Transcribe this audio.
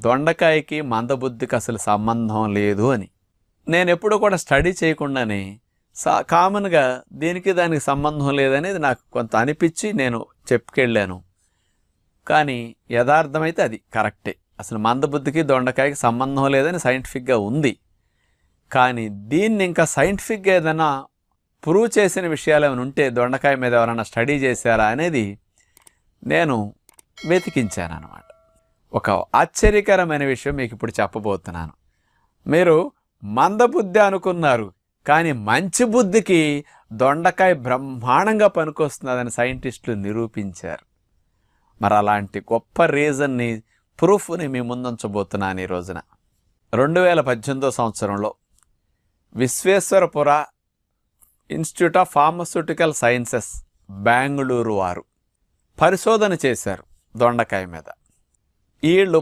దొండకాయకి మందబుద్ధికి అసలు సంబంధం లేదు అని. నేను ఎప్పుడూ కూడా స్టడీ చేయకుండానే కామన్గా దీనికి దానికి సంబంధం లేదనేది నాకు కొంత అనిపించి నేను చెప్పుకెళ్ళాను. కానీ యథార్థమైతే అది కరెక్టే. అసలు మందబుద్ధికి దొండకాయకి సంబంధం లేదని సైంటిఫిక్గా ఉంది. కానీ దీన్ని ఇంకా సైంటిఫిక్గా ఏదైనా ప్రూవ్ చేసిన విషయాలు ఏమైనా ఉంటే దొండకాయ మీద ఎవరైనా స్టడీ చేశారా అనేది నేను వెతికించాను అన్నమాట. ఒక ఆశ్చర్యకరమైన విషయం మీకు ఇప్పుడు చెప్పబోతున్నాను. మీరు మందబుద్ధి అనుకున్నారు, కానీ మంచి బుద్ధికి దొండకాయ బ్రహ్మాండంగా పనికొస్తున్నదని సైంటిస్టులు నిరూపించారు. మరి అలాంటి గొప్ప రీజన్ని, ప్రూఫ్ని మీ ముందుంచబోతున్నాను ఈ రోజున. 2018 సంవత్సరంలో Visvesvarapura institute of pharmaceutical sciences Bengaluru వారు పరిశోధన చేశారు దొండకాయ మీద. వీళ్ళు